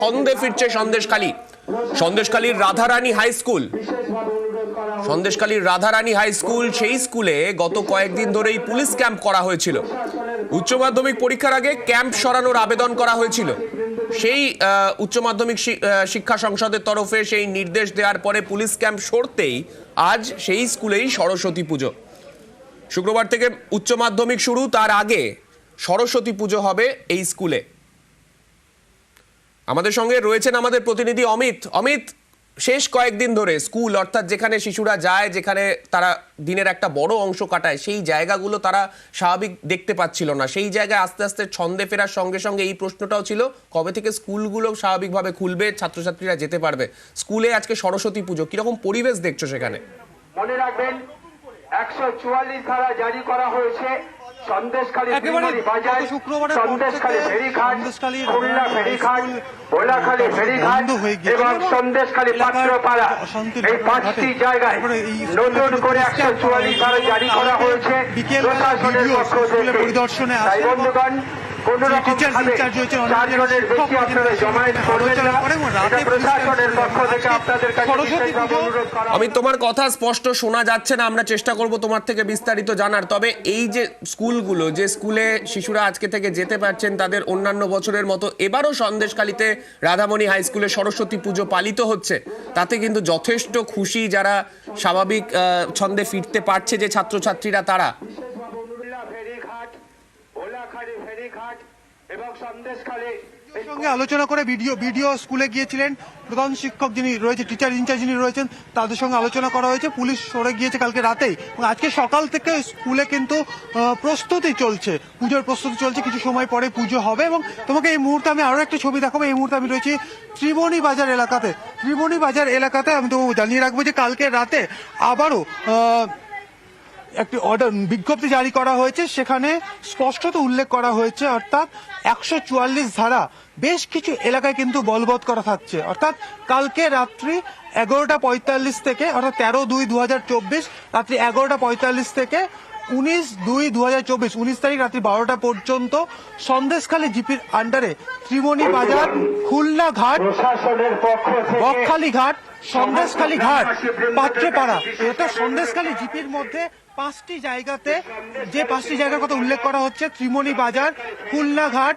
ছন্দে ফিরছে সন্দেশখালীর রাধারানী হাই স্কুল। সন্দেশখালীর রাধারানী হাই স্কুল, সেই স্কুলে গত কয়েকদিন ধরেই পুলিশ ক্যাম্প করা হয়েছিল। উচ্চ মাধ্যমিক পরীক্ষার আগে ক্যাম্প সরানোর আবেদন করা হয়েছিল। সেই উচ্চ মাধ্যমিক শিক্ষা সংসদের তরফে সেই নির্দেশ দেওয়ার পরে পুলিশ ক্যাম্প সরতেই আজ সেই স্কুলেই সরস্বতী পুজো। শুক্রবার থেকে উচ্চ মাধ্যমিক শুরু, তার আগে সরস্বতী পুজো হবে এই স্কুলে। আমাদের সঙ্গে রয়েছেন আমাদের প্রতিনিধি অমিত। শেষ কয়েকদিন ধরে স্কুল, অর্থাৎ যেখানে শিশুরা যায়, যেখানে তারা দিনের একটা বড় অংশ কাটায়, সেই জায়গাগুলো তারা স্বাভাবিক দেখতে পাচ্ছিল না। সেই জায়গায় আস্তে আস্তে ছন্দে ফেরার সঙ্গে সঙ্গে এই প্রশ্নটাও ছিল, কবে থেকে স্কুলগুলো স্বাভাবিকভাবে খুলবে, ছাত্রছাত্রীরা যেতে পারবে। স্কুলে আজকে সরস্বতী পুজো, কিরকম পরিবেশ দেখছো সেখানে? মনে রাখবেন 144 ধারা জারি করা হয়েছে। সন্দেশখালী বাজার, সন্দেশখালী ফেরিঘাট, খুলনা ফেরিঘাট, ভোলাখালী ফেরিঘাট এবং সন্দেশখালী পাত্রপাড়া, এই 5টি জায়গায় নতুন করে 144 ধারা জারি করা হয়েছে প্রশাসনের পক্ষ থেকে। তাই বন্ধুগণ, আমি তোমার কথা স্পষ্ট শোনা যাচ্ছে না, আমরা চেষ্টা করব তোমার থেকে বিস্তারিত জানার। তবে এই যে স্কুলগুলো, যে স্কুলে শিশুরা আজকে থেকে যেতে পারছেন, তাদের অন্যান্য বছরের মতো এবারও সন্দেশখালীতে রাধামণি হাই স্কুলে সরস্বতী পুজো পালিত হচ্ছে, তাতে কিন্তু যথেষ্ট খুশি যারা স্বাভাবিক ছন্দে ফিরতে পারছে যে ছাত্রছাত্রীরা, তারা। সঙ্গে আলোচনা করে ভিডিও স্কুলে গিয়েছিলেন প্রধান শিক্ষক যিনি রয়েছে, টিচার ইনচার্জ যিনি রয়েছেন, তাদের সঙ্গে আলোচনা করা হয়েছে। পুলিশ সরে গিয়েছে কালকে রাতেই, এবং আজকে সকাল থেকে স্কুলে কিন্তু প্রস্তুতি চলছে, পুজোর প্রস্তুতি চলছে। কিছু সময় পরে পুজো হবে। এবং তোমাকে এই মুহূর্তে আমি আরো একটা ছবি দেখাবো। এই মুহূর্তে আমি রয়েছি ত্রিমণি বাজার এলাকাতে। আমি তো জানিয়ে রাখবো যে কালকে রাতে আবারও একটি বিজ্ঞপ্তি জারি করা হয়েছে। সেখানে স্পষ্টত উল্লেখ করা হয়েছে, অর্থাৎ 144 ধারা বেশ কিছু এলাকায় কিন্তু বলবৎ করা থাকছে। অর্থাৎ কালকে রাত্রি 11:45 থেকে, অর্থাৎ 13/2/2024 রাত্রি 11:45 থেকে 19/2/2024 19 তারিখ রাত্রি 12টা পর্যন্ত সন্দেশখালী জিপির আন্ডারে ত্রিমণি বাজার, খুলনা ঘাট, বকখালি ঘাট, সন্দেশখালী ঘাট, পাত্রপাড়া, এটা সন্দেশখালী জিপির মধ্যে 5টি জায়গাতে, যে 5টি জায়গার কথা উল্লেখ করা হচ্ছে, ত্রিমণি বাজার, খুলনা ঘাট,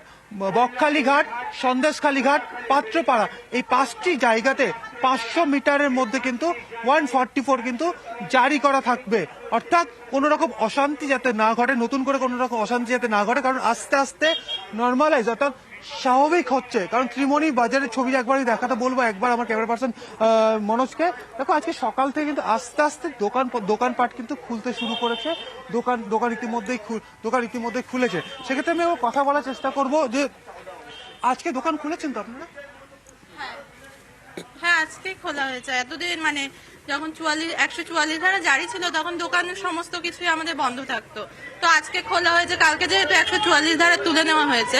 বকখালি ঘাট, সন্দেশখালী ঘাট, পাত্রপাড়া, এই 5টি জায়গাতে 500 মিটারের মধ্যে কিন্তু 144 কিন্তু জারি করা থাকবে। অর্থাৎ কোনো রকম অশান্তি যাতে না ঘটে, নতুন করে কোনো রকম অশান্তি যাতে না ঘটে, কারণ আস্তে আস্তে নর্মালাইজ, অর্থাৎ স্বাভাবিক হচ্ছে। কারণ ত্রিমণি বাজারের ছবি একবারই দেখাতে বলবো, একবার আমার ক্যামেরা পার্সন মনোজকে। দেখো, আজকে সকাল থেকে কিন্তু আস্তে আস্তে দোকানপাট কিন্তু খুলতে শুরু করেছে। দোকান ইতিমধ্যেই খুলেছে। সেক্ষেত্রে আমি কথা বলার চেষ্টা করব যে আজকে দোকান খুলেছেন তো আপনারা? হ্যাঁ, আজকে খোলা হয়েছে। এতদিন মানে যখন 144 ধারা জারি ছিল, তখন দোকানের সমস্ত কিছুই আমাদের বন্ধ থাকতো। তো আজকে খোলা হয়েছে। কালকে যেহেতু 144 ধারা তুলে নেওয়া হয়েছে,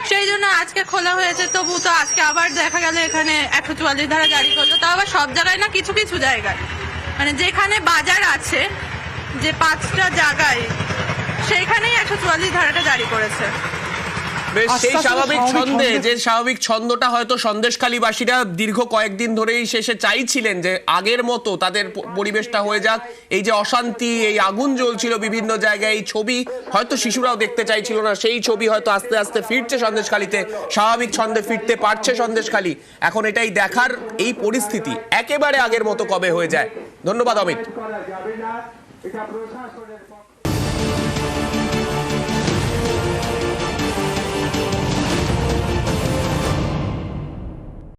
সেই জন্য আজকে খোলা হয়েছে। তবু তো আজকে আবার দেখা গেল এখানে 144 ধারা জারি করলো। তাও আবার সব জায়গায় না, কিছু কিছু জায়গায়, মানে যেখানে বাজার আছে, যে 5টা জায়গায়, সেইখানেই 144 ধারাটা জারি করেছে। সেই স্বাভাবিক ছন্দে, যে স্বাভাবিক ছন্দটা হয়তো সন্দেশখালীবাসীরা দীর্ঘ কয়েকদিন ধরেই শেষে চাইছিলেন যে আগের মতো তাদের পরিবেশটা হয়ে যাক। এই যে অশান্তি, এই আগুন জ্বলছিল বিভিন্ন জায়গায়, এই ছবি হয়তো শিশুরাও দেখতে চাইছিল না। সেই ছবি হয়তো আস্তে আস্তে ফিরছে সন্দেশখালীতে, স্বাভাবিক ছন্দে ফিরতে পারছে সন্দেশখালী। এখন এটাই দেখার, এই পরিস্থিতি একেবারে আগের মতো কবে হয়ে যায়। ধন্যবাদ অমিত।